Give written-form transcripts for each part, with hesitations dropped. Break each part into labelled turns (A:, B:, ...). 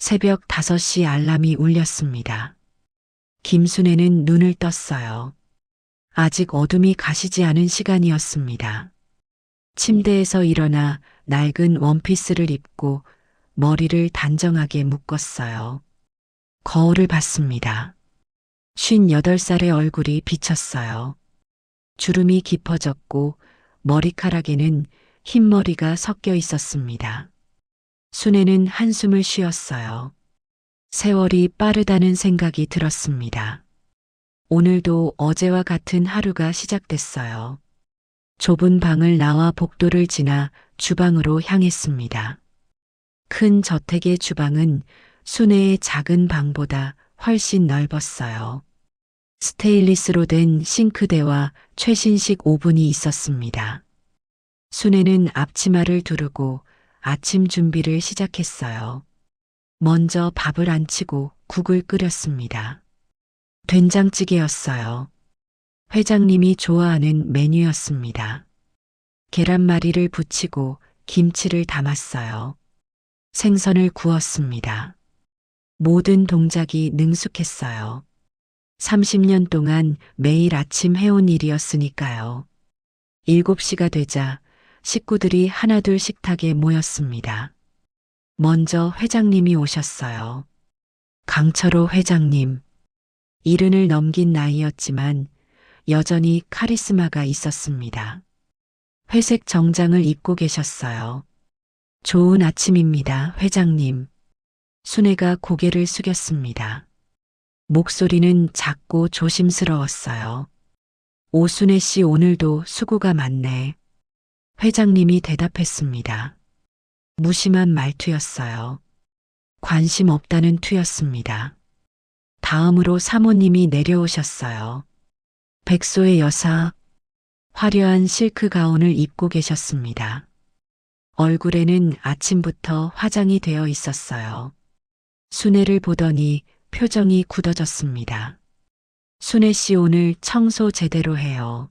A: 새벽 5시 알람이 울렸습니다. 김순애는 눈을 떴어요. 아직 어둠이 가시지 않은 시간이었습니다. 침대에서 일어나 낡은 원피스를 입고 머리를 단정하게 묶었어요. 거울을 봤습니다. 58살의 얼굴이 비쳤어요. 주름이 깊어졌고 머리카락에는 흰머리가 섞여 있었습니다. 순애는 한숨을 쉬었어요. 세월이 빠르다는 생각이 들었습니다. 오늘도 어제와 같은 하루가 시작됐어요. 좁은 방을 나와 복도를 지나 주방으로 향했습니다. 큰 저택의 주방은 순애의 작은 방보다 훨씬 넓었어요. 스테인리스로 된 싱크대와 최신식 오븐이 있었습니다. 순애는 앞치마를 두르고 아침 준비를 시작했어요. 먼저 밥을 안치고 국을 끓였습니다. 된장찌개였어요. 회장님이 좋아하는 메뉴였습니다. 계란말이를 부치고 김치를 담았어요. 생선을 구웠습니다. 모든 동작이 능숙했어요. 30년 동안 매일 아침 해온 일이었으니까요. 7시가 되자 식구들이 하나둘 식탁에 모였습니다. 먼저 회장님이 오셨어요. 강철호 회장님. 70을 넘긴 나이였지만 여전히 카리스마가 있었습니다. 회색 정장을 입고 계셨어요. 좋은 아침입니다, 회장님. 순애가 고개를 숙였습니다. 목소리는 작고 조심스러웠어요. 오순애 씨 오늘도 수고가 많네. 회장님이 대답했습니다. 무심한 말투였어요. 관심 없다는 투였습니다. 다음으로 사모님이 내려오셨어요. 백소의 여사, 화려한 실크 가운을 입고 계셨습니다. 얼굴에는 아침부터 화장이 되어 있었어요. 순애를 보더니 표정이 굳어졌습니다. 순애 씨 오늘 청소 제대로 해요.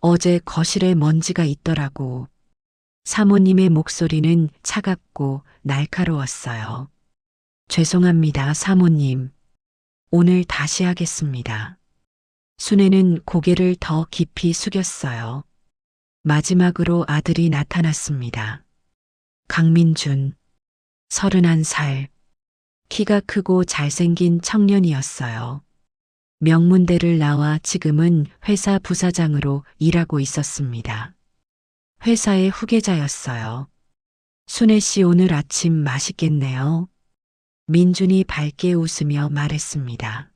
A: 어제 거실에 먼지가 있더라고. 사모님의 목소리는 차갑고 날카로웠어요. 죄송합니다, 사모님. 오늘 다시 하겠습니다. 순애는 고개를 더 깊이 숙였어요. 마지막으로 아들이 나타났습니다. 강민준, 31살. 키가 크고 잘생긴 청년이었어요. 명문대를 나와 지금은 회사 부사장으로 일하고 있었습니다. 회사의 후계자였어요. 순애 씨 오늘 아침 맛있겠네요. 민준이 밝게 웃으며 말했습니다.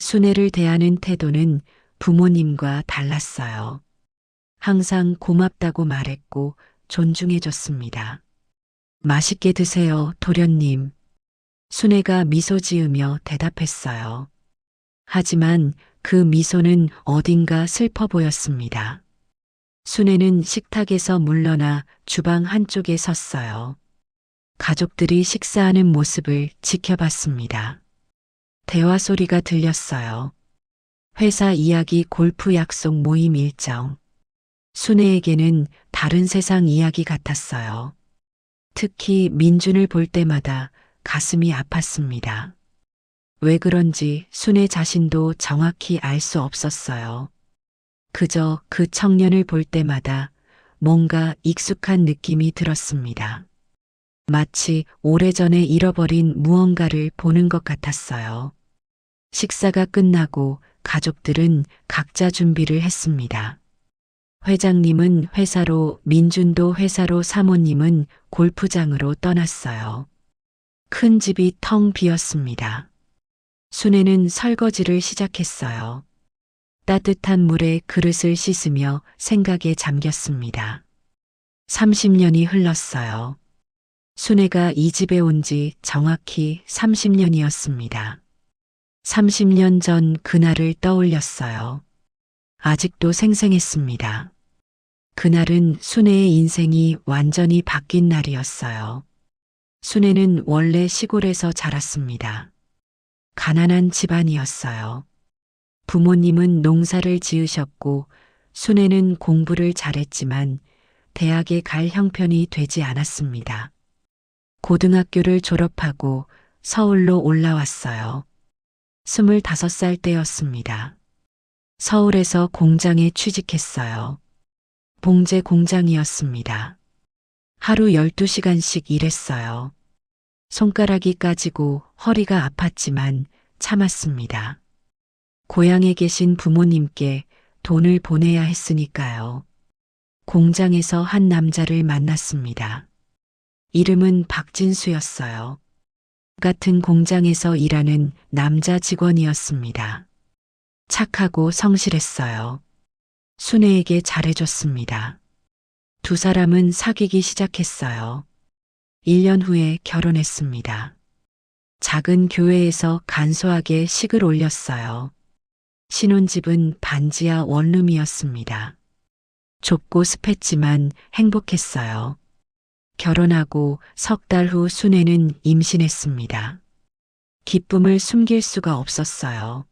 A: 순애를 대하는 태도는 부모님과 달랐어요. 항상 고맙다고 말했고 존중해줬습니다. 맛있게 드세요, 도련님. 순애가 미소 지으며 대답했어요. 하지만 그 미소는 어딘가 슬퍼 보였습니다. 순애는 식탁에서 물러나 주방 한쪽에 섰어요. 가족들이 식사하는 모습을 지켜봤습니다. 대화 소리가 들렸어요. 회사 이야기, 골프 약속, 모임 일정. 순애에게는 다른 세상 이야기 같았어요. 특히 민준을 볼 때마다 가슴이 아팠습니다. 왜 그런지 순애 자신도 정확히 알 수 없었어요. 그저 그 청년을 볼 때마다 뭔가 익숙한 느낌이 들었습니다. 마치 오래전에 잃어버린 무언가를 보는 것 같았어요. 식사가 끝나고 가족들은 각자 준비를 했습니다. 회장님은 회사로, 민준도 회사로, 사모님은 골프장으로 떠났어요. 큰 집이 텅 비었습니다. 순애는 설거지를 시작했어요. 따뜻한 물에 그릇을 씻으며 생각에 잠겼습니다. 30년이 흘렀어요. 순애가 이 집에 온 지 정확히 30년이었습니다. 30년 전 그날을 떠올렸어요. 아직도 생생했습니다. 그날은 순애의 인생이 완전히 바뀐 날이었어요. 순애는 원래 시골에서 자랐습니다. 가난한 집안이었어요. 부모님은 농사를 지으셨고 순애는 공부를 잘했지만 대학에 갈 형편이 되지 않았습니다. 고등학교를 졸업하고 서울로 올라왔어요. 25살 때였습니다. 서울에서 공장에 취직했어요. 봉제 공장이었습니다. 하루 12시간씩 일했어요. 손가락이 까지고 허리가 아팠지만 참았습니다. 고향에 계신 부모님께 돈을 보내야 했으니까요. 공장에서 한 남자를 만났습니다. 이름은 박진수였어요. 같은 공장에서 일하는 남자 직원이었습니다. 착하고 성실했어요. 순애에게 잘해줬습니다. 두 사람은 사귀기 시작했어요. 1년 후에 결혼했습니다. 작은 교회에서 간소하게 식을 올렸어요. 신혼집은 반지하 원룸이었습니다. 좁고 습했지만 행복했어요. 결혼하고 석 달 후 순애는 임신했습니다. 기쁨을 숨길 수가 없었어요.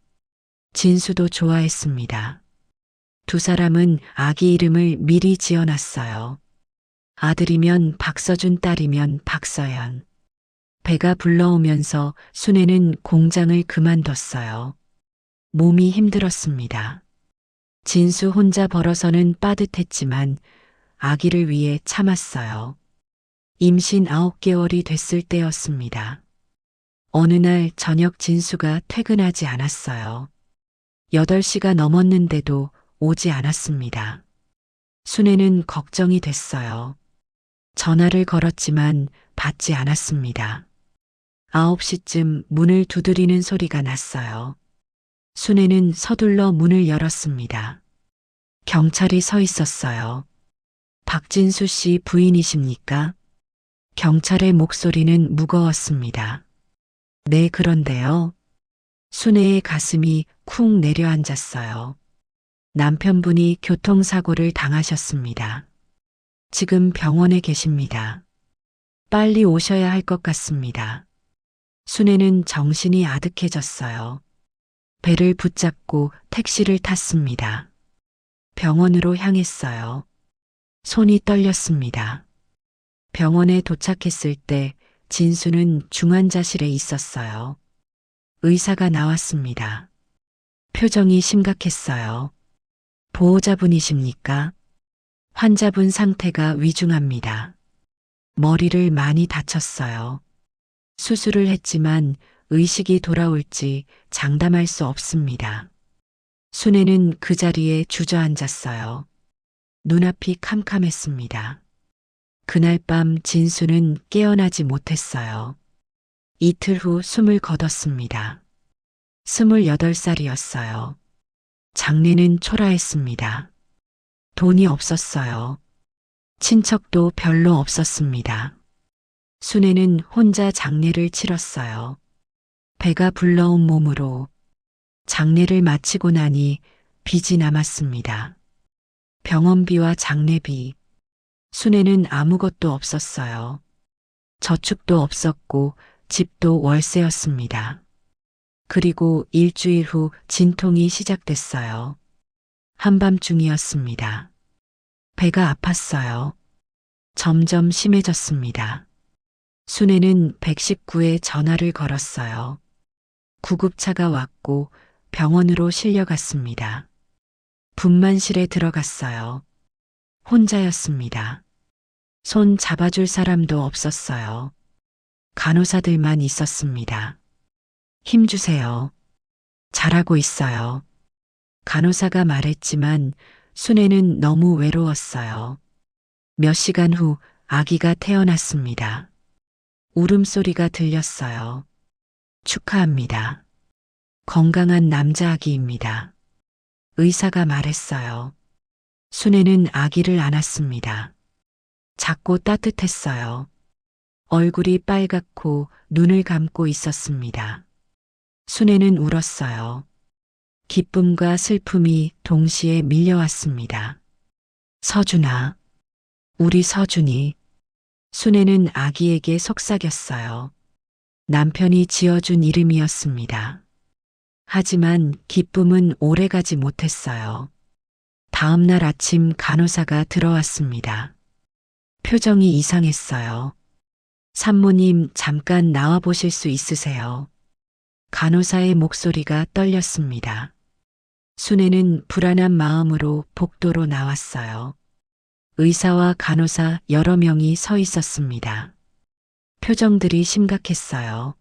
A: 진수도 좋아했습니다. 두 사람은 아기 이름을 미리 지어놨어요. 아들이면 박서준, 딸이면 박서연. 배가 불러오면서 순애는 공장을 그만뒀어요. 몸이 힘들었습니다. 진수 혼자 벌어서는 빠듯했지만 아기를 위해 참았어요. 임신 9개월이 됐을 때였습니다. 어느 날 저녁 진수가 퇴근하지 않았어요. 8시가 넘었는데도 오지 않았습니다. 순애는 걱정이 됐어요. 전화를 걸었지만 받지 않았습니다. 9시쯤 문을 두드리는 소리가 났어요. 순애는 서둘러 문을 열었습니다. 경찰이 서 있었어요. 박진수 씨 부인이십니까? 경찰의 목소리는 무거웠습니다. 네, 그런데요. 순애의 가슴이 쿵 내려앉았어요. 남편분이 교통사고를 당하셨습니다. 지금 병원에 계십니다. 빨리 오셔야 할 것 같습니다. 순애는 정신이 아득해졌어요. 배를 붙잡고 택시를 탔습니다. 병원으로 향했어요. 손이 떨렸습니다. 병원에 도착했을 때 진수는 중환자실에 있었어요. 의사가 나왔습니다. 표정이 심각했어요. 보호자분이십니까? 환자분 상태가 위중합니다. 머리를 많이 다쳤어요. 수술을 했지만 의식이 돌아올지 장담할 수 없습니다. 순애는 그 자리에 주저앉았어요. 눈앞이 캄캄했습니다. 그날 밤 진수는 깨어나지 못했어요. 이틀 후 숨을 거뒀습니다. 28살이었어요. 장례는 초라했습니다. 돈이 없었어요. 친척도 별로 없었습니다. 순애는 혼자 장례를 치렀어요. 배가 불러온 몸으로. 장례를 마치고 나니 빚이 남았습니다. 병원비와 장례비. 순애는 아무것도 없었어요. 저축도 없었고 집도 월세였습니다. 그리고 일주일 후 진통이 시작됐어요. 한밤중이었습니다. 배가 아팠어요. 점점 심해졌습니다. 순애는 119에 전화를 걸었어요. 구급차가 왔고 병원으로 실려갔습니다. 분만실에 들어갔어요. 혼자였습니다. 손 잡아줄 사람도 없었어요. 간호사들만 있었습니다. 힘주세요. 잘하고 있어요. 간호사가 말했지만 순애는 너무 외로웠어요. 몇 시간 후 아기가 태어났습니다. 울음소리가 들렸어요. 축하합니다. 건강한 남자아기입니다. 의사가 말했어요. 순애는 아기를 안았습니다. 작고 따뜻했어요. 얼굴이 빨갛고 눈을 감고 있었습니다. 순애는 울었어요. 기쁨과 슬픔이 동시에 밀려왔습니다. 서준아, 우리 서준이. 순애는 아기에게 속삭였어요. 남편이 지어준 이름이었습니다. 하지만 기쁨은 오래가지 못했어요. 다음 날 아침 간호사가 들어왔습니다. 표정이 이상했어요. 산모님 잠깐 나와 보실 수 있으세요? 간호사의 목소리가 떨렸습니다. 순애는 불안한 마음으로 복도로 나왔어요. 의사와 간호사 여러 명이 서 있었습니다. 표정들이 심각했어요.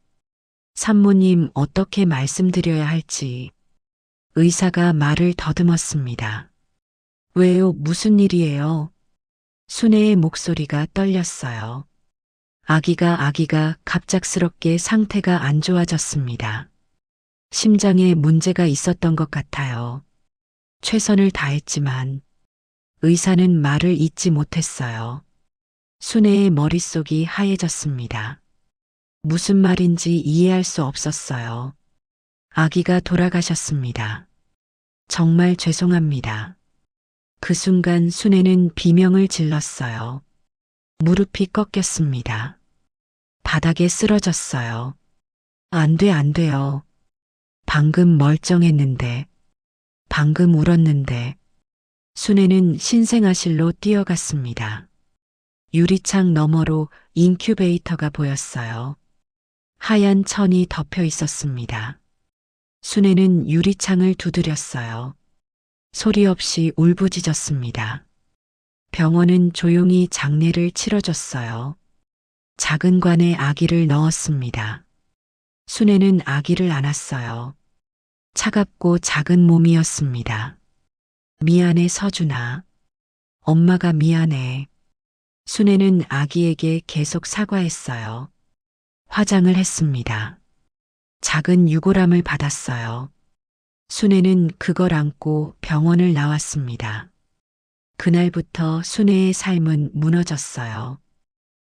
A: 산모님 어떻게 말씀드려야 할지. 의사가 말을 더듬었습니다. 왜요? 무슨 일이에요? 순애의 목소리가 떨렸어요. 아기가 갑작스럽게 상태가 안 좋아졌습니다. 심장에 문제가 있었던 것 같아요. 최선을 다했지만 의사는 말을 잇지 못했어요. 순애의 머릿속이 하얘졌습니다. 무슨 말인지 이해할 수 없었어요. 아기가 돌아가셨습니다. 정말 죄송합니다. 그 순간 순애는 비명을 질렀어요. 무릎이 꺾였습니다. 바닥에 쓰러졌어요. 안 돼요. 방금 멀쩡했는데, 방금 울었는데. 순애는 신생아실로 뛰어갔습니다. 유리창 너머로 인큐베이터가 보였어요. 하얀 천이 덮여 있었습니다. 순애는 유리창을 두드렸어요. 소리 없이 울부짖었습니다. 병원은 조용히 장례를 치러줬어요. 작은 관에 아기를 넣었습니다. 순애는 아기를 안았어요. 차갑고 작은 몸이었습니다. 미안해 서준아. 엄마가 미안해. 순애는 아기에게 계속 사과했어요. 화장을 했습니다. 작은 유골함을 받았어요. 순애는 그걸 안고 병원을 나왔습니다. 그날부터 순애의 삶은 무너졌어요.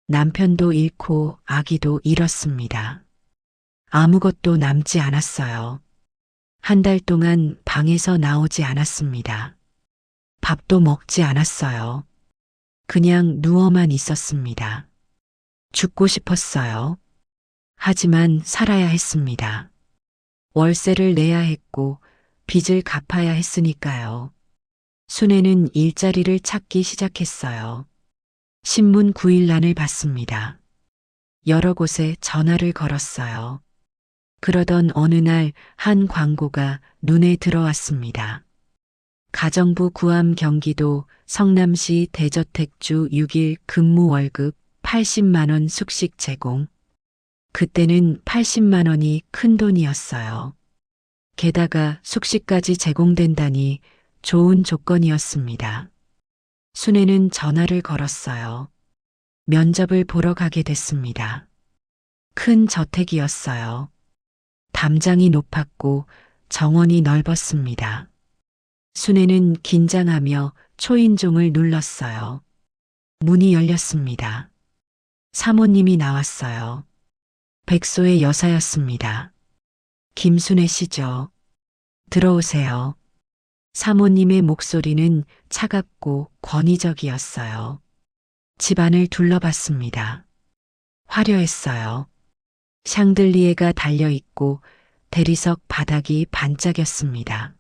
A: 남편도 잃고 아기도 잃었습니다. 아무것도 남지 않았어요. 한 달 동안 방에서 나오지 않았습니다. 밥도 먹지 않았어요. 그냥 누워만 있었습니다. 죽고 싶었어요. 하지만 살아야 했습니다. 월세를 내야 했고 빚을 갚아야 했으니까요. 순애는 일자리를 찾기 시작했어요. 신문 구일란을 봤습니다. 여러 곳에 전화를 걸었어요. 그러던 어느 날 한 광고가 눈에 들어왔습니다. 가정부 구함 경기도 성남시 대저택주 6일 근무 월급 80만 원 숙식 제공. 그때는 80만 원이 큰 돈이었어요. 게다가 숙식까지 제공된다니 좋은 조건이었습니다. 순애는 전화를 걸었어요. 면접을 보러 가게 됐습니다. 큰 저택이었어요. 담장이 높았고 정원이 넓었습니다. 순애는 긴장하며 초인종을 눌렀어요. 문이 열렸습니다. 사모님이 나왔어요. 백소의 여사였습니다. 김순애 씨죠. 들어오세요. 사모님의 목소리는 차갑고 권위적이었어요. 집안을 둘러봤습니다. 화려했어요. 샹들리에가 달려있고 대리석 바닥이 반짝였습니다.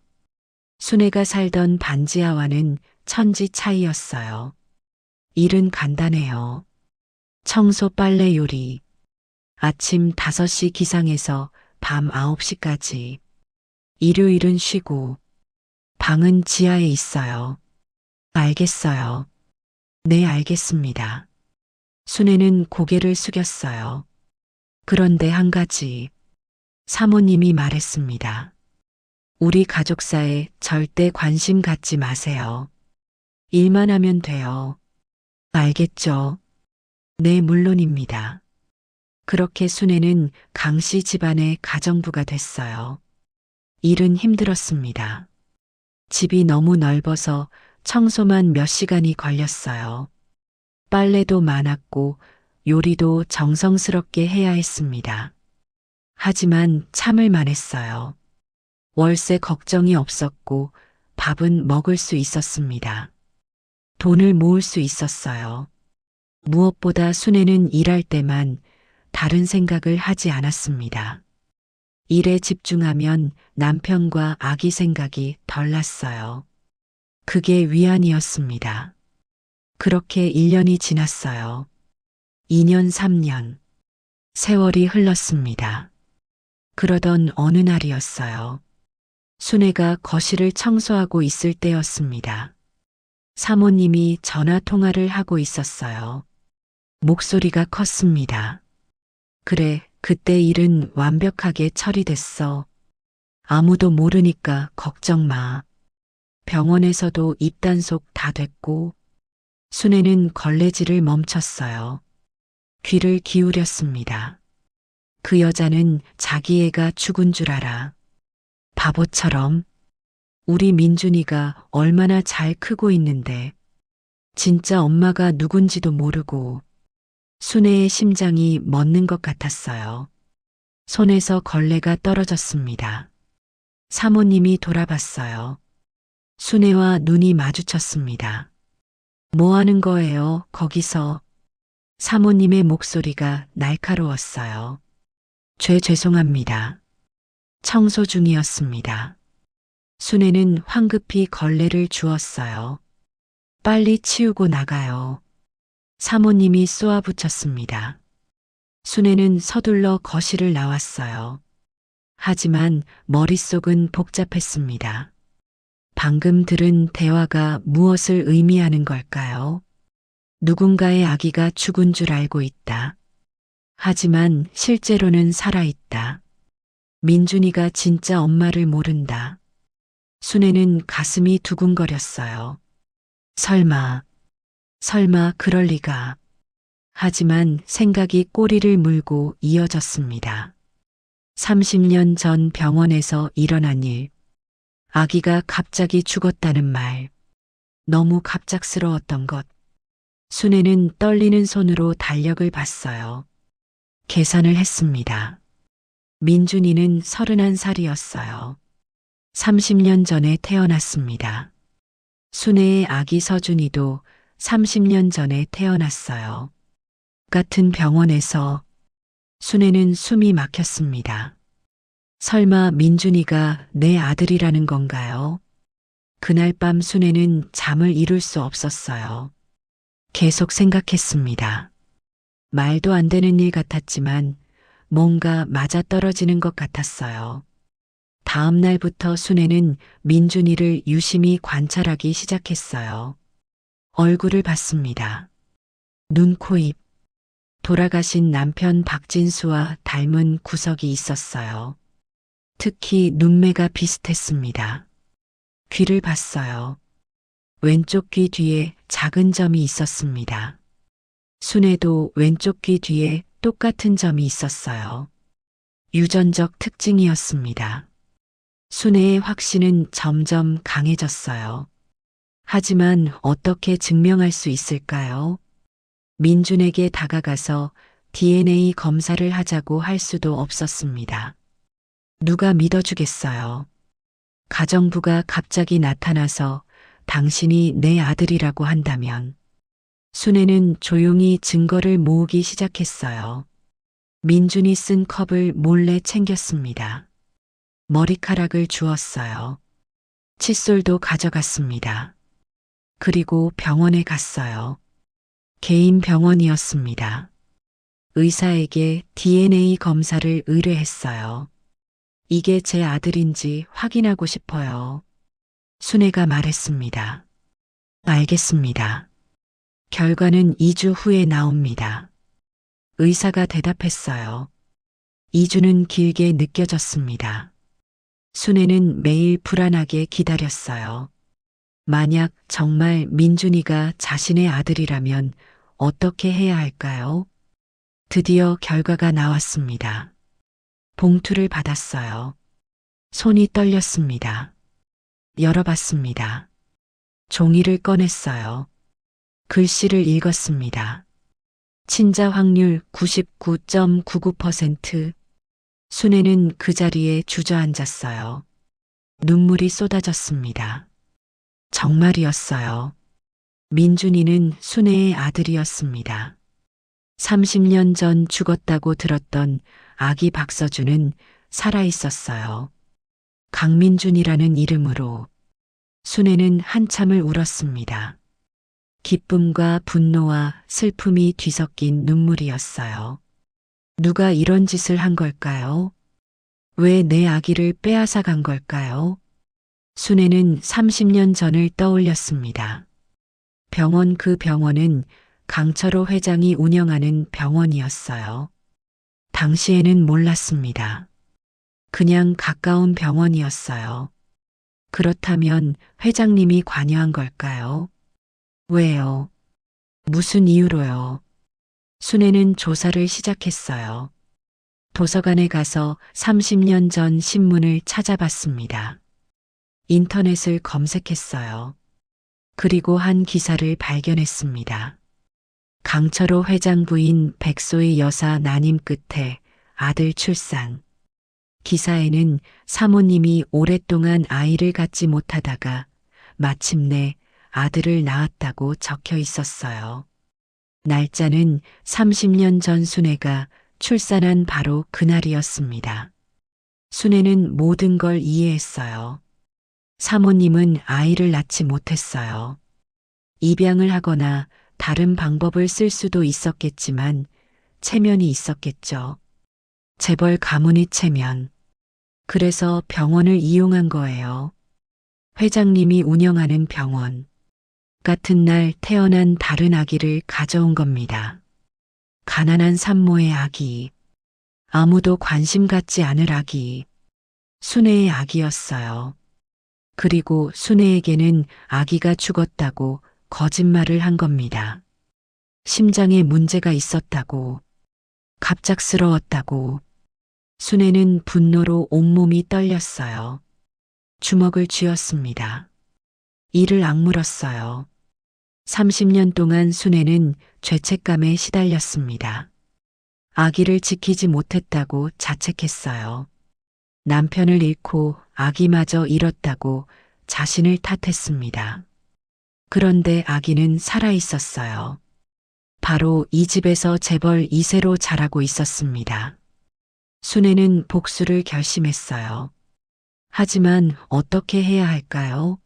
A: 순애가 살던 반지하와는 천지 차이였어요. 일은 간단해요. 청소 빨래 요리. 아침 5시 기상해서 밤 9시까지. 일요일은 쉬고. 방은 지하에 있어요. 알겠어요. 네, 알겠습니다. 순애는 고개를 숙였어요. 그런데 한 가지. 사모님이 말했습니다. 우리 가족사에 절대 관심 갖지 마세요. 일만 하면 돼요. 알겠죠? 네, 물론입니다. 그렇게 순애는 강씨 집안의 가정부가 됐어요. 일은 힘들었습니다. 집이 너무 넓어서 청소만 몇 시간이 걸렸어요. 빨래도 많았고 요리도 정성스럽게 해야 했습니다. 하지만 참을 만했어요. 월세 걱정이 없었고 밥은 먹을 수 있었습니다. 돈을 모을 수 있었어요. 무엇보다 순애는 일할 때만 다른 생각을 하지 않았습니다. 일에 집중하면 남편과 아기 생각이 덜 났어요. 그게 위안이었습니다. 그렇게 1년이 지났어요. 2년, 3년. 세월이 흘렀습니다. 그러던 어느 날이었어요. 순애가 거실을 청소하고 있을 때였습니다. 사모님이 전화 통화를 하고 있었어요. 목소리가 컸습니다. 그래, 그때 일은 완벽하게 처리됐어. 아무도 모르니까 걱정 마. 병원에서도 입단속 다 됐고, 순애는 걸레질을 멈췄어요. 귀를 기울였습니다. 그 여자는 자기 애가 죽은 줄 알아. 바보처럼. 우리 민준이가 얼마나 잘 크고 있는데 진짜 엄마가 누군지도 모르고. 순애의 심장이 멎는 것 같았어요. 손에서 걸레가 떨어졌습니다. 사모님이 돌아봤어요. 순애와 눈이 마주쳤습니다. 뭐 하는 거예요, 거기서? 사모님의 목소리가 날카로웠어요. 죄송합니다. 청소 중이었습니다. 순애는 황급히 걸레를 주었어요. 빨리 치우고 나가요. 사모님이 쏘아붙였습니다. 순애는 서둘러 거실을 나왔어요. 하지만 머릿속은 복잡했습니다. 방금 들은 대화가 무엇을 의미하는 걸까요? 누군가의 아기가 죽은 줄 알고 있다. 하지만 실제로는 살아있다. 민준이가 진짜 엄마를 모른다. 순애는 가슴이 두근거렸어요. 설마 그럴 리가. 하지만 생각이 꼬리를 물고 이어졌습니다. 30년 전 병원에서 일어난 일. 아기가 갑자기 죽었다는 말. 너무 갑작스러웠던 것. 순애는 떨리는 손으로 달력을 봤어요. 계산을 했습니다. 민준이는 31살이었어요. 30년 전에 태어났습니다. 순애의 아기 서준이도 30년 전에 태어났어요. 같은 병원에서. 순애는 숨이 막혔습니다. 설마 민준이가 내 아들이라는 건가요? 그날 밤 순애는 잠을 이룰 수 없었어요. 계속 생각했습니다. 말도 안 되는 일 같았지만 뭔가 맞아떨어지는 것 같았어요. 다음 날부터 순애는 민준이를 유심히 관찰하기 시작했어요. 얼굴을 봤습니다. 눈, 코, 입. 돌아가신 남편 박진수와 닮은 구석이 있었어요. 특히 눈매가 비슷했습니다. 귀를 봤어요. 왼쪽 귀 뒤에 작은 점이 있었습니다. 순애도 왼쪽 귀 뒤에 똑같은 점이 있었어요. 유전적 특징이었습니다. 순애의 확신은 점점 강해졌어요. 하지만 어떻게 증명할 수 있을까요? 민준에게 다가가서 DNA 검사를 하자고 할 수도 없었습니다. 누가 믿어주겠어요? 가정부가 갑자기 나타나서 당신이 내 아들이라고 한다면. 순애는 조용히 증거를 모으기 시작했어요. 민준이 쓴 컵을 몰래 챙겼습니다. 머리카락을 주웠어요. 칫솔도 가져갔습니다. 그리고 병원에 갔어요. 개인 병원이었습니다. 의사에게 DNA 검사를 의뢰했어요. 이게 제 아들인지 확인하고 싶어요. 순애가 말했습니다. 알겠습니다. 결과는 2주 후에 나옵니다. 의사가 대답했어요. 2주는 길게 느껴졌습니다. 순애는 매일 불안하게 기다렸어요. 만약 정말 민준이가 자신의 아들이라면 어떻게 해야 할까요? 드디어 결과가 나왔습니다. 봉투를 받았어요. 손이 떨렸습니다. 열어봤습니다. 종이를 꺼냈어요. 글씨를 읽었습니다. 친자 확률 99.99%. 순애는 그 자리에 주저앉았어요. 눈물이 쏟아졌습니다. 정말이었어요. 민준이는 순애의 아들이었습니다. 30년 전 죽었다고 들었던 아기 박서준은 살아있었어요. 강민준이라는 이름으로. 순애는 한참을 울었습니다. 기쁨과 분노와 슬픔이 뒤섞인 눈물이었어요. 누가 이런 짓을 한 걸까요? 왜 내 아기를 빼앗아 간 걸까요? 순애는 30년 전을 떠올렸습니다. 그 병원은 강철호 회장이 운영하는 병원이었어요. 당시에는 몰랐습니다. 그냥 가까운 병원이었어요. 그렇다면 회장님이 관여한 걸까요? 왜요? 무슨 이유로요? 순애는 조사를 시작했어요. 도서관에 가서 30년 전 신문을 찾아봤습니다. 인터넷을 검색했어요. 그리고 한 기사를 발견했습니다. 강철호 회장 부인 백소희 여사 난임 끝에 아들 출산. 기사에는 사모님이 오랫동안 아이를 갖지 못하다가 마침내 아들을 낳았다고 적혀 있었어요. 날짜는 30년 전 순애가 출산한 바로 그날이었습니다. 순애는 모든 걸 이해했어요. 사모님은 아이를 낳지 못했어요. 입양을 하거나 다른 방법을 쓸 수도 있었겠지만 체면이 있었겠죠. 재벌 가문의 체면. 그래서 병원을 이용한 거예요. 회장님이 운영하는 병원. 같은 날 태어난 다른 아기를 가져온 겁니다. 가난한 산모의 아기. 아무도 관심 갖지 않을 아기. 순애의 아기였어요. 그리고 순애에게는 아기가 죽었다고 거짓말을 한 겁니다. 심장에 문제가 있었다고. 갑작스러웠다고. 순애는 분노로 온몸이 떨렸어요. 주먹을 쥐었습니다. 이를 악물었어요. 30년 동안 순애는 죄책감에 시달렸습니다. 아기를 지키지 못했다고 자책했어요. 남편을 잃고 아기마저 잃었다고 자신을 탓했습니다. 그런데 아기는 살아 있었어요. 바로 이 집에서 재벌 2세로 자라고 있었습니다. 순애는 복수를 결심했어요. 하지만 어떻게 해야 할까요?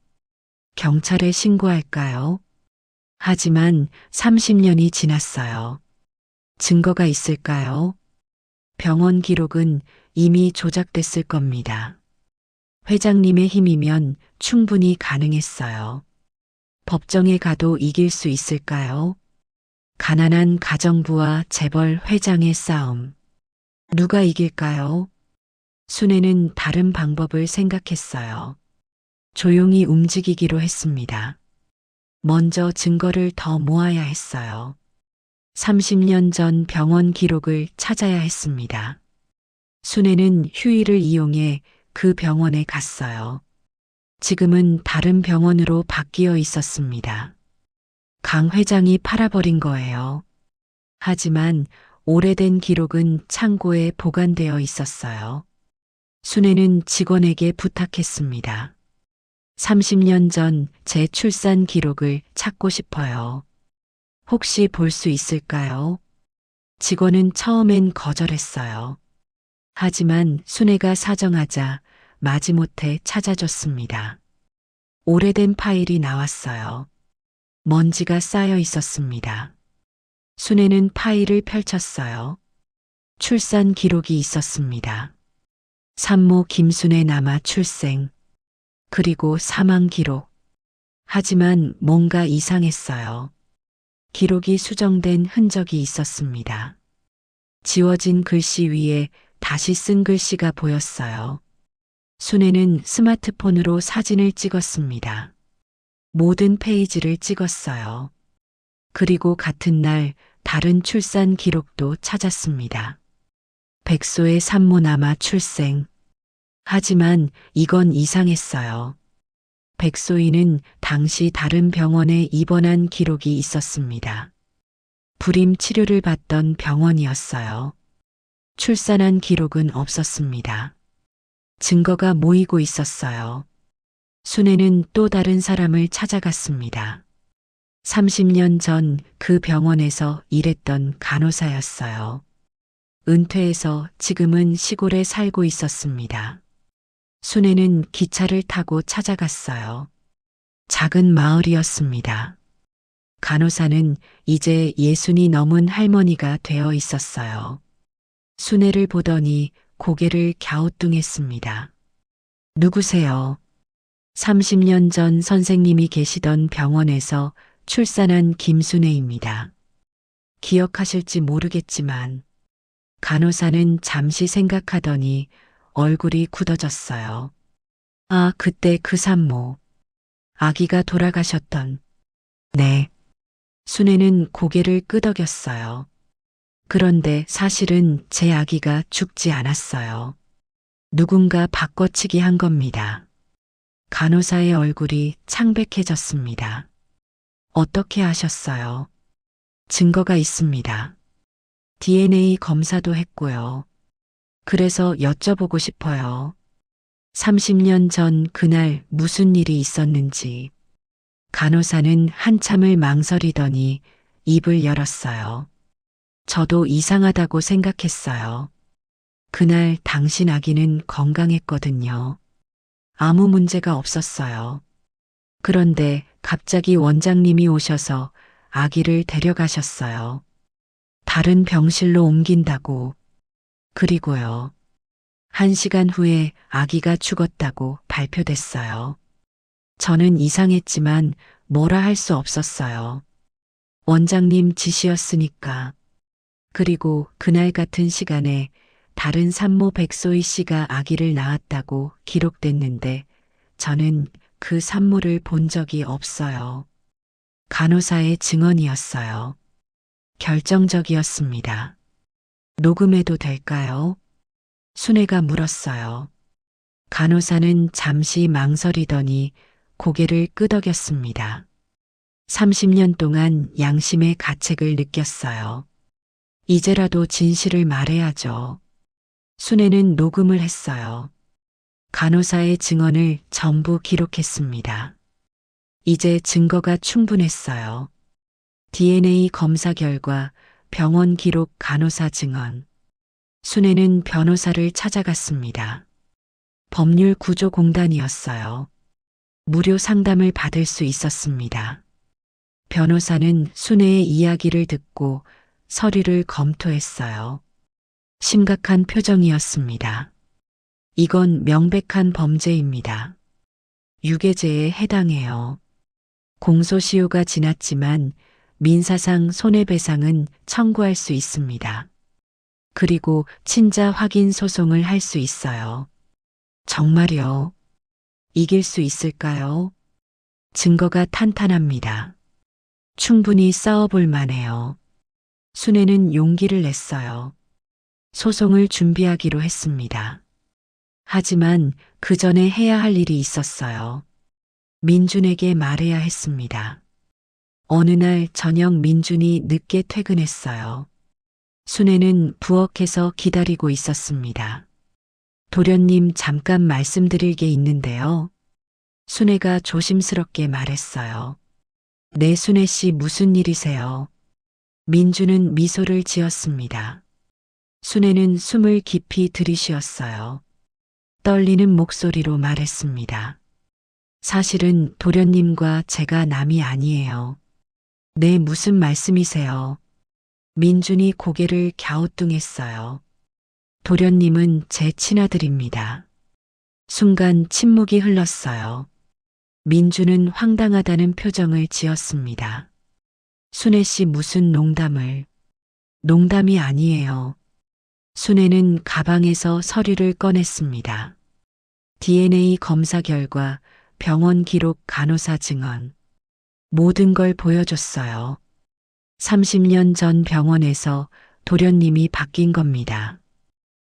A: 경찰에 신고할까요? 하지만 30년이 지났어요. 증거가 있을까요? 병원 기록은 이미 조작됐을 겁니다. 회장님의 힘이면 충분히 가능했어요. 법정에 가도 이길 수 있을까요? 가난한 가정부와 재벌 회장의 싸움. 누가 이길까요? 순애는 다른 방법을 생각했어요. 조용히 움직이기로 했습니다. 먼저 증거를 더 모아야 했어요. 30년 전 병원 기록을 찾아야 했습니다. 순애는 휴일을 이용해 그 병원에 갔어요. 지금은 다른 병원으로 바뀌어 있었습니다. 강 회장이 팔아버린 거예요. 하지만 오래된 기록은 창고에 보관되어 있었어요. 순애는 직원에게 부탁했습니다. 30년 전 제 출산 기록을 찾고 싶어요. 혹시 볼 수 있을까요? 직원은 처음엔 거절했어요. 하지만 순애가 사정하자 마지못해 찾아줬습니다. 오래된 파일이 나왔어요. 먼지가 쌓여 있었습니다. 순애는 파일을 펼쳤어요. 출산 기록이 있었습니다. 산모 김순애 남아 출생, 그리고 사망 기록. 하지만 뭔가 이상했어요. 기록이 수정된 흔적이 있었습니다. 지워진 글씨 위에 다시 쓴 글씨가 보였어요. 순애는 스마트폰으로 사진을 찍었습니다. 모든 페이지를 찍었어요. 그리고 같은 날 다른 출산 기록도 찾았습니다. 백소의 산모 남아 출생. 하지만 이건 이상했어요. 백소희는 당시 다른 병원에 입원한 기록이 있었습니다. 불임 치료를 받던 병원이었어요. 출산한 기록은 없었습니다. 증거가 모이고 있었어요. 순애는 또 다른 사람을 찾아갔습니다. 30년 전 그 병원에서 일했던 간호사였어요. 은퇴해서 지금은 시골에 살고 있었습니다. 순애는 기차를 타고 찾아갔어요. 작은 마을이었습니다. 간호사는 이제 60이 넘은 할머니가 되어 있었어요. 순애를 보더니 고개를 갸우뚱했습니다. 누구세요? 30년 전 선생님이 계시던 병원에서 출산한 김순애입니다. 기억하실지 모르겠지만 간호사는 잠시 생각하더니 얼굴이 굳어졌어요. 아, 그때 그 산모. 아기가 돌아가셨던. 네. 순애는 고개를 끄덕였어요. 그런데 사실은 제 아기가 죽지 않았어요. 누군가 바꿔치기 한 겁니다. 간호사의 얼굴이 창백해졌습니다. 어떻게 아셨어요? 증거가 있습니다. DNA 검사도 했고요. 그래서 여쭤보고 싶어요. 30년 전 그날 무슨 일이 있었는지. 간호사는 한참을 망설이더니 입을 열었어요. 저도 이상하다고 생각했어요. 그날 당신 아기는 건강했거든요. 아무 문제가 없었어요. 그런데 갑자기 원장님이 오셔서 아기를 데려가셨어요. 다른 병실로 옮긴다고. 그리고요. 1시간 후에 아기가 죽었다고 발표됐어요. 저는 이상했지만 뭐라 할 수 없었어요. 원장님 지시였으니까. 그리고 그날 같은 시간에 다른 산모 백소희 씨가 아기를 낳았다고 기록됐는데 저는 그 산모를 본 적이 없어요. 간호사의 증언이었어요. 결정적이었습니다. 녹음해도 될까요? 순애가 물었어요. 간호사는 잠시 망설이더니 고개를 끄덕였습니다. 30년 동안 양심의 가책을 느꼈어요. 이제라도 진실을 말해야죠. 순애는 녹음을 했어요. 간호사의 증언을 전부 기록했습니다. 이제 증거가 충분했어요. DNA 검사 결과, 병원 기록, 간호사 증언. 순애는 변호사를 찾아갔습니다. 법률구조공단이었어요. 무료 상담을 받을 수 있었습니다. 변호사는 순애의 이야기를 듣고 서류를 검토했어요. 심각한 표정이었습니다. 이건 명백한 범죄입니다. 유괴죄에 해당해요. 공소시효가 지났지만 민사상 손해배상은 청구할 수 있습니다. 그리고 친자 확인 소송을 할 수 있어요. 정말요? 이길 수 있을까요? 증거가 탄탄합니다. 충분히 싸워볼 만해요. 순애는 용기를 냈어요. 소송을 준비하기로 했습니다. 하지만 그 전에 해야 할 일이 있었어요. 민준에게 말해야 했습니다. 어느 날 저녁 민준이 늦게 퇴근했어요. 순애는 부엌에서 기다리고 있었습니다. 도련님 잠깐 말씀드릴 게 있는데요. 순애가 조심스럽게 말했어요. 네, 순애 씨 무슨 일이세요? 민준은 미소를 지었습니다. 순애는 숨을 깊이 들이쉬었어요. 떨리는 목소리로 말했습니다. 사실은 도련님과 제가 남이 아니에요. 네, 무슨 말씀이세요? 민준이 고개를 갸우뚱했어요. 도련님은 제 친아들입니다. 순간 침묵이 흘렀어요. 민준은 황당하다는 표정을 지었습니다. 순애 씨 무슨 농담을. 농담이 아니에요. 순애는 가방에서 서류를 꺼냈습니다. DNA 검사 결과, 병원 기록, 간호사 증언. 모든 걸 보여줬어요. 30년 전 병원에서 도련님이 바뀐 겁니다.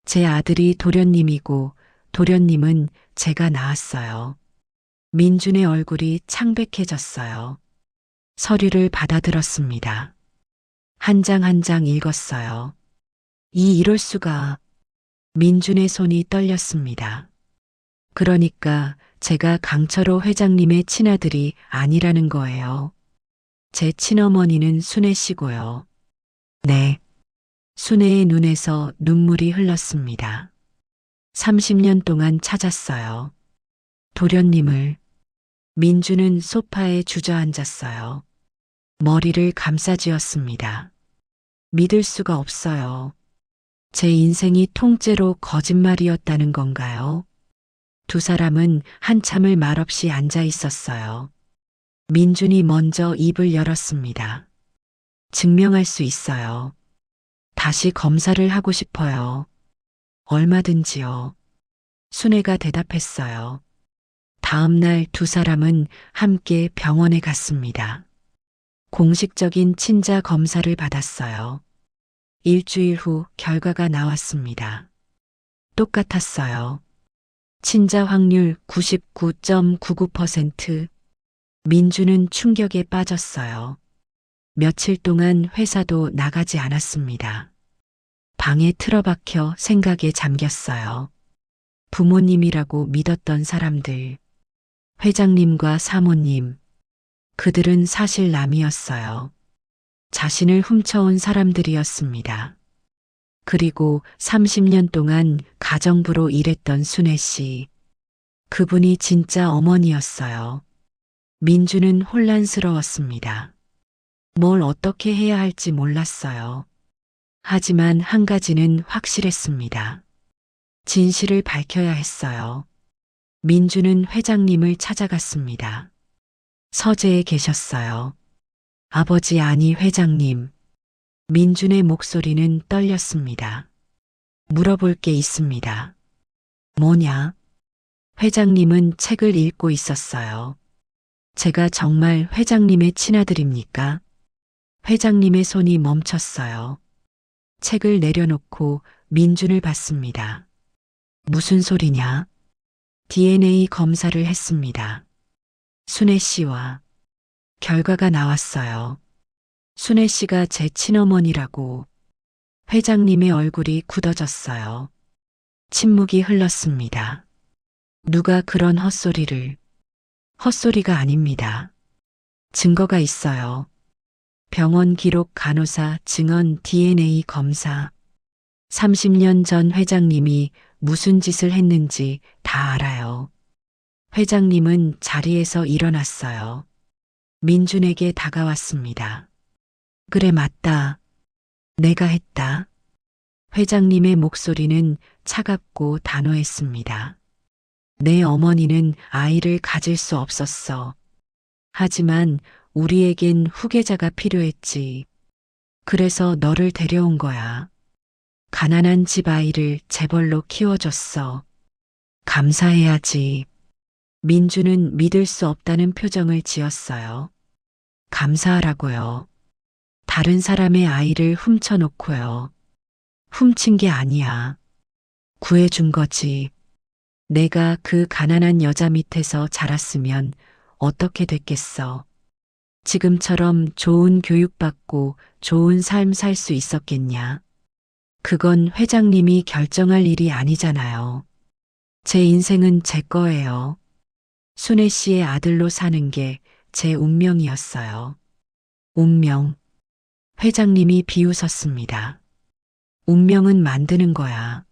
A: 제 아들이 도련님이고 도련님은 제가 낳았어요. 민준의 얼굴이 창백해졌어요. 서류를 받아들었습니다. 한 장 한 장 읽었어요. 이럴 수가. 민준의 손이 떨렸습니다. 그러니까 제가 강철호 회장님의 친아들이 아니라는 거예요. 제 친어머니는 순애 씨고요. 네. 순애의 눈에서 눈물이 흘렀습니다. 30년 동안 찾았어요. 도련님을. 민주는 소파에 주저앉았어요. 머리를 감싸쥐었습니다. 믿을 수가 없어요. 제 인생이 통째로 거짓말이었다는 건가요? 두 사람은 한참을 말없이 앉아 있었어요. 민준이 먼저 입을 열었습니다. 증명할 수 있어요. 다시 검사를 하고 싶어요. 얼마든지요. 순애가 대답했어요. 다음 날 두 사람은 함께 병원에 갔습니다. 공식적인 친자 검사를 받았어요. 일주일 후 결과가 나왔습니다. 똑같았어요. 친자 확률 99.99%. 민주는 충격에 빠졌어요. 며칠 동안 회사도 나가지 않았습니다. 방에 틀어박혀 생각에 잠겼어요. 부모님이라고 믿었던 사람들, 회장님과 사모님, 그들은 사실 남이었어요. 자신을 훔쳐온 사람들이었습니다. 그리고 30년 동안 가정부로 일했던 순애 씨, 그분이 진짜 어머니였어요. 민주는 혼란스러웠습니다. 뭘 어떻게 해야 할지 몰랐어요. 하지만 한 가지는 확실했습니다. 진실을 밝혀야 했어요. 민주는 회장님을 찾아갔습니다. 서재에 계셨어요. 아버지 아니 회장님. 민준의 목소리는 떨렸습니다. 물어볼 게 있습니다. 뭐냐? 회장님은 책을 읽고 있었어요. 제가 정말 회장님의 친아들입니까? 회장님의 손이 멈췄어요. 책을 내려놓고 민준을 봤습니다. 무슨 소리냐? DNA 검사를 했습니다. 순애 씨와 결과가 나왔어요. 순애 씨가 제 친어머니라고. 회장님의 얼굴이 굳어졌어요. 침묵이 흘렀습니다. 누가 그런 헛소리를. 헛소리가 아닙니다. 증거가 있어요. 병원 기록, 간호사 증언, DNA 검사. 30년 전 회장님이 무슨 짓을 했는지 다 알아요. 회장님은 자리에서 일어났어요. 민준에게 다가왔습니다. 그래, 맞다. 내가 했다. 회장님의 목소리는 차갑고 단호했습니다. 내 어머니는 아이를 가질 수 없었어. 하지만 우리에겐 후계자가 필요했지. 그래서 너를 데려온 거야. 가난한 집 아이를 재벌로 키워줬어. 감사해야지. 민주는 믿을 수 없다는 표정을 지었어요. 감사하라고요. 다른 사람의 아이를 훔쳐놓고요. 훔친 게 아니야. 구해준 거지. 내가 그 가난한 여자 밑에서 자랐으면 어떻게 됐겠어. 지금처럼 좋은 교육받고 좋은 삶 살 수 있었겠냐. 그건 회장님이 결정할 일이 아니잖아요. 제 인생은 제 거예요. 순애 씨의 아들로 사는 게 제 운명이었어요. 운명. 회장님이 비웃었습니다. 운명은 만드는 거야.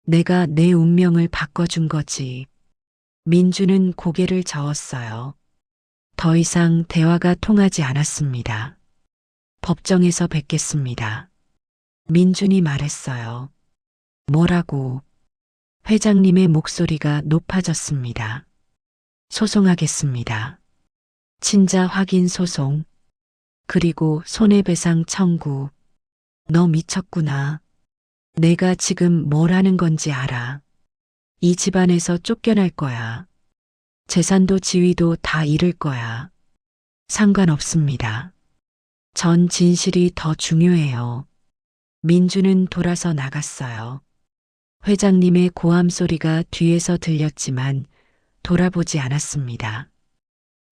A: 내가 내 운명을 바꿔준 거지. 민주는 고개를 저었어요. 더 이상 대화가 통하지 않았습니다. 법정에서 뵙겠습니다. 민준이 말했어요. 뭐라고? 회장님의 목소리가 높아졌습니다. 소송하겠습니다. 친자 확인 소송. 그리고 손해배상 청구. 너 미쳤구나. 내가 지금 뭘 하는 건지 알아. 이 집안에서 쫓겨날 거야. 재산도 지위도 다 잃을 거야. 상관없습니다. 전 진실이 더 중요해요. 민주는 돌아서 나갔어요. 회장님의 고함 소리가 뒤에서 들렸지만 돌아보지 않았습니다.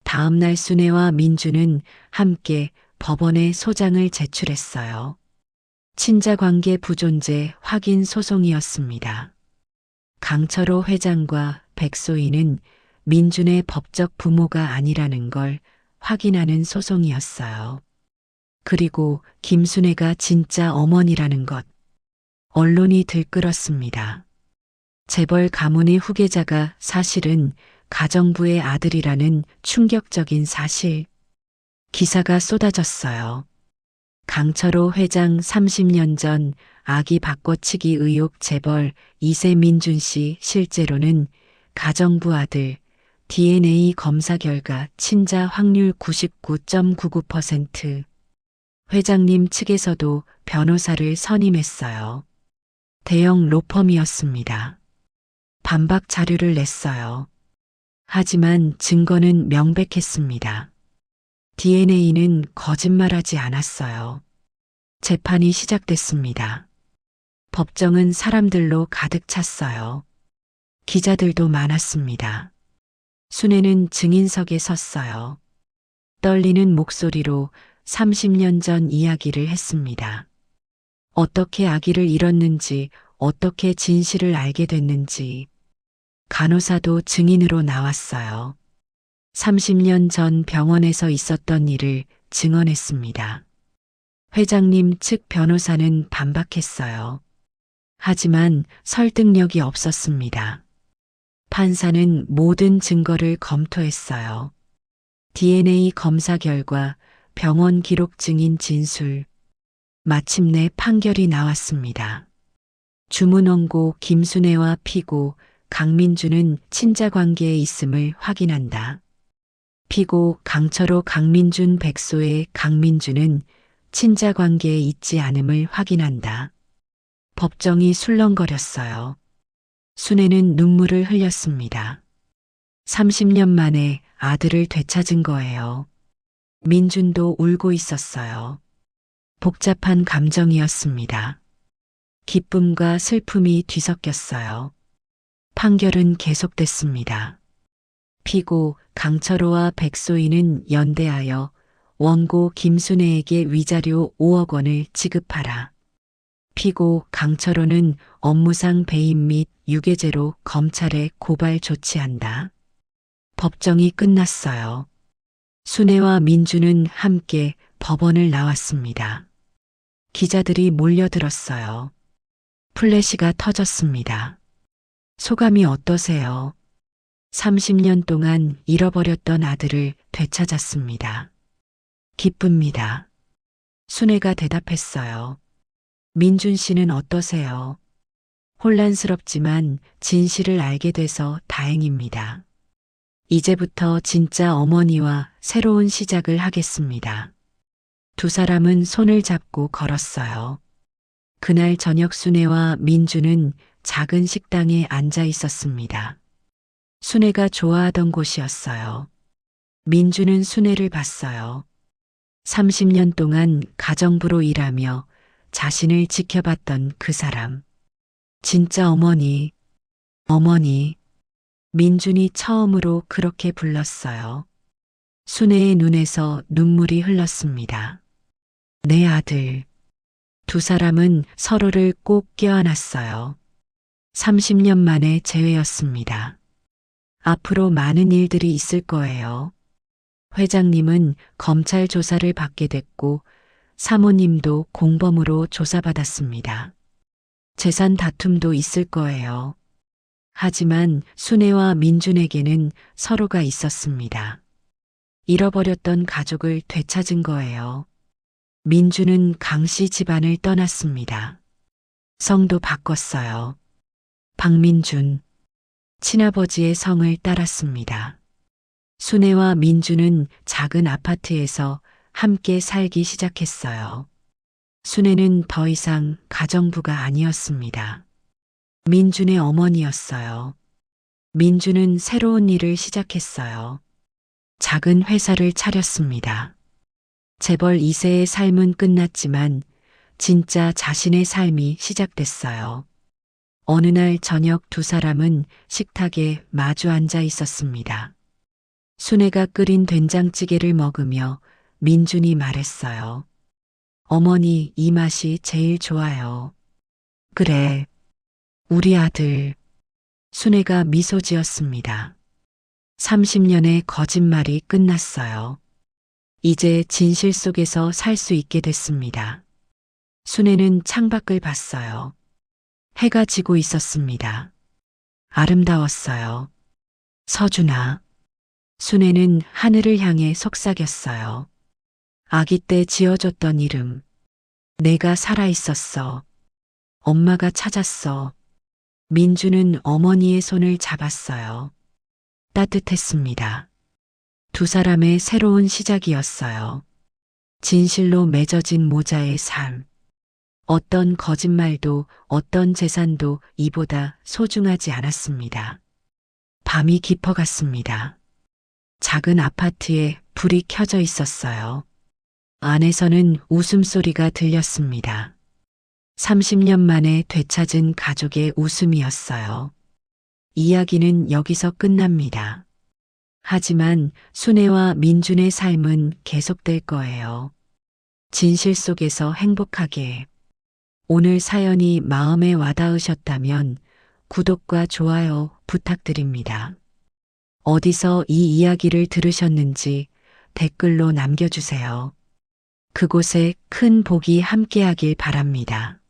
A: 다음 날 순애와 민주는 함께 법원에 소장을 제출했어요. 친자관계 부존재 확인 소송이었습니다. 강철호 회장과 백소희는 민준의 법적 부모가 아니라는 걸 확인하는 소송이었어요. 그리고 김순애가 진짜 어머니라는 것. 언론이 들끓었습니다. 재벌 가문의 후계자가 사실은 가정부의 아들이라는 충격적인 사실. 기사가 쏟아졌어요. 강철호 회장 30년 전 아기 바꿔치기 의혹 재벌 이세민준 씨 실제로는 가정부 아들 DNA 검사 결과 친자 확률 99.99%. 회장님 측에서도 변호사를 선임했어요. 대형 로펌이었습니다. 반박 자료를 냈어요. 하지만 증거는 명백했습니다. DNA는 거짓말하지 않았어요. 재판이 시작됐습니다. 법정은 사람들로 가득 찼어요. 기자들도 많았습니다. 순애는 증인석에 섰어요. 떨리는 목소리로 30년 전 이야기를 했습니다. 어떻게 아기를 잃었는지, 어떻게 진실을 알게 됐는지. 간호사도 증인으로 나왔어요. 30년 전 병원에서 있었던 일을 증언했습니다. 회장님 측 변호사는 반박했어요. 하지만 설득력이 없었습니다. 판사는 모든 증거를 검토했어요. DNA 검사 결과, 병원 기록 증인 진술. 마침내 판결이 나왔습니다. 주문원고 김순애와 피고 강민주는 친자 관계에 있음을 확인한다. 피고 강철호 강민준 백소의 강민주는 친자 관계에 있지 않음을 확인한다. 법정이 술렁거렸어요. 순애는 눈물을 흘렸습니다. 30년 만에 아들을 되찾은 거예요. 민준도 울고 있었어요. 복잡한 감정이었습니다. 기쁨과 슬픔이 뒤섞였어요. 판결은 계속됐습니다. 피고 강철호와 백소희는 연대하여 원고 김순애에게 위자료 5억 원을 지급하라. 피고 강철호는 업무상 배임 및 유괴죄로 검찰에 고발 조치한다. 법정이 끝났어요. 순애와 민주는 함께 법원을 나왔습니다. 기자들이 몰려들었어요. 플래시가 터졌습니다. 소감이 어떠세요? 30년 동안 잃어버렸던 아들을 되찾았습니다. 기쁩니다. 순애가 대답했어요. 민준 씨는 어떠세요? 혼란스럽지만 진실을 알게 돼서 다행입니다. 이제부터 진짜 어머니와 새로운 시작을 하겠습니다. 두 사람은 손을 잡고 걸었어요. 그날 저녁 순애와 민주는 작은 식당에 앉아 있었습니다. 순애가 좋아하던 곳이었어요. 민주는 순애를 봤어요. 30년 동안 가정부로 일하며 자신을 지켜봤던 그 사람. 진짜 어머니, 어머니. 민준이 처음으로 그렇게 불렀어요. 순애의 눈에서 눈물이 흘렀습니다. 내 아들. 두 사람은 서로를 꼭 껴안았어요. 30년 만의 재회였습니다. 앞으로 많은 일들이 있을 거예요. 회장님은 검찰 조사를 받게 됐고 사모님도 공범으로 조사받았습니다. 재산 다툼도 있을 거예요. 하지만 순애와 민준에게는 서로가 있었습니다. 잃어버렸던 가족을 되찾은 거예요. 민준은 강씨 집안을 떠났습니다. 성도 바꿨어요. 박민준. 친아버지의 성을 따랐습니다. 순애와 민준은 작은 아파트에서 함께 살기 시작했어요. 순애는 더 이상 가정부가 아니었습니다. 민준의 어머니였어요. 민준은 새로운 일을 시작했어요. 작은 회사를 차렸습니다. 재벌 2세의 삶은 끝났지만 진짜 자신의 삶이 시작됐어요. 어느 날 저녁 두 사람은 식탁에 마주 앉아 있었습니다. 순애가 끓인 된장찌개를 먹으며 민준이 말했어요. 어머니, 이 맛이 제일 좋아요. 그래, 우리 아들. 순애가 미소 지었습니다. 30년의 거짓말이 끝났어요. 이제 진실 속에서 살 수 있게 됐습니다. 순애는 창밖을 봤어요. 해가 지고 있었습니다. 아름다웠어요. 서준아. 순애는 하늘을 향해 속삭였어요. 아기 때 지어줬던 이름. 내가 살아있었어. 엄마가 찾았어. 민주는 어머니의 손을 잡았어요. 따뜻했습니다. 두 사람의 새로운 시작이었어요. 진실로 맺어진 모자의 삶. 어떤 거짓말도 어떤 재산도 이보다 소중하지 않았습니다. 밤이 깊어갔습니다. 작은 아파트에 불이 켜져 있었어요. 안에서는 웃음소리가 들렸습니다. 30년 만에 되찾은 가족의 웃음이었어요. 이야기는 여기서 끝납니다. 하지만 순애와 민준의 삶은 계속될 거예요. 진실 속에서 행복하게. 오늘 사연이 마음에 와닿으셨다면 구독과 좋아요 부탁드립니다. 어디서 이 이야기를 들으셨는지 댓글로 남겨주세요. 그곳에 큰 복이 함께하길 바랍니다.